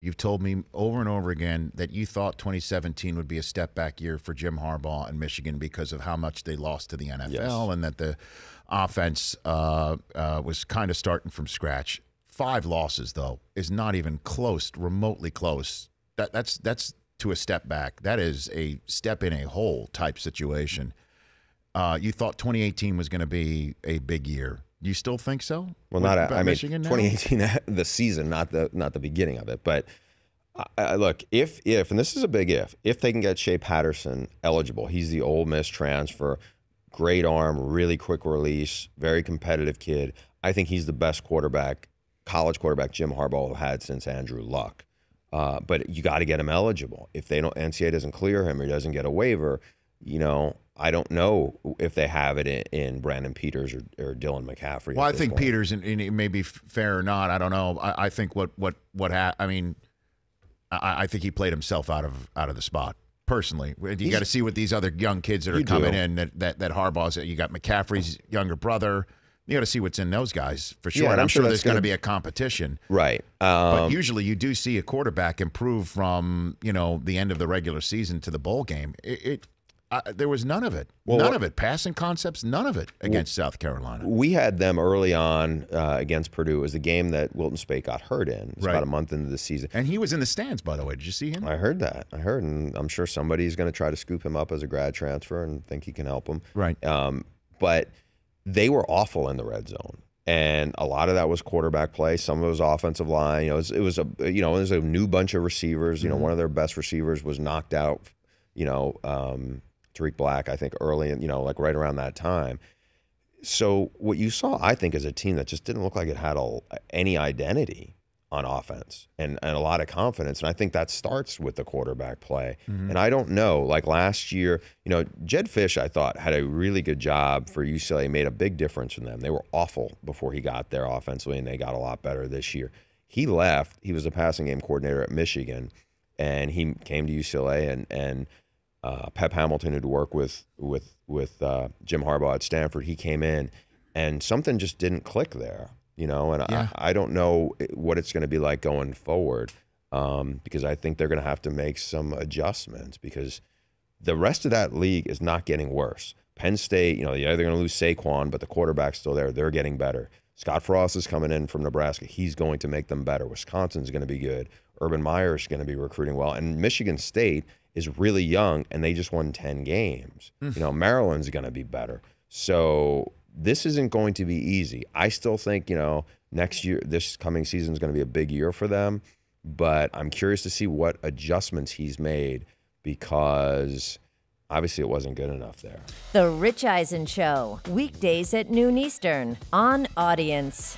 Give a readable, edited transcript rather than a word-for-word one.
you've told me over and over again that you thought 2017 would be a step back year for Jim Harbaugh and Michigan because of how much they lost to the NFL and that the offense was kind of starting from scratch. 5 losses, though, is not even close, remotely close. That's to a step back. That is a step in a hole type situation. You thought 2018 was going to be a big year. You still think so? Well, Michigan 2018, the season, not the beginning of it. But look, if and this is a big if they can get Shea Patterson eligible, he's the Ole Miss transfer, great arm, really quick release, very competitive kid. I think he's the best college quarterback Jim Harbaugh had since Andrew Luck. But you got to get him eligible. If NCAA doesn't clear him or he doesn't get a waiver, I don't know if they have it in Brandon Peters or Dylan McCaffrey. Well, I think Peters, and it may be fair or not, I don't know. I think I think he played himself out of the spot. Personally, you got to see what these other young kids that are coming in that Harbaugh's. You got McCaffrey's younger brother. You got to see what's in those guys for sure. Yeah, and I'm sure there's going to be a competition, right? But usually you do see a quarterback improve from the end of the regular season to the bowl game. There was none of it. None of it. Passing concepts, none of it against South Carolina. We had them early on against Purdue. It was the game that Wilton Speight got hurt in. It was about a month into the season. And he was in the stands, by the way. Did you see him? I heard that. And I'm sure somebody's going to try to scoop him up as a grad transfer and think he can help him. Right. But they were awful in the red zone. And a lot of that was quarterback play. Some of it was offensive line. It was a new bunch of receivers. One of their best receivers was knocked out, Tariq Black, I think, early, like right around that time. So what you saw, I think, is a team that just didn't look like it had any identity on offense and a lot of confidence. And I think that starts with the quarterback play. And I don't know, like last year, Jed Fish, I thought, had a really good job for UCLA, made a big difference in them. They were awful before he got there offensively, and they got a lot better this year. He left. He was a passing game coordinator at Michigan, and he came to UCLA, and Pep Hamilton, who'd worked with Jim Harbaugh at Stanford, he came in, and something just didn't click there, and I don't know what it's going to be like going forward, because I think they're going to have to make some adjustments because the rest of that league is not getting worse. Penn State, they're either going to lose Saquon, but the quarterback's still there. They're getting better. Scott Frost is coming in from Nebraska. He's going to make them better. Wisconsin's going to be good. Urban Meyer's going to be recruiting well. And Michigan State is really young, and they just won 10 games. Maryland's going to be better. So this isn't going to be easy. I still think, next year, this coming season is going to be a big year for them. But I'm curious to see what adjustments he's made because obviously it wasn't good enough there. The Rich Eisen Show, weekdays at noon Eastern on Audience.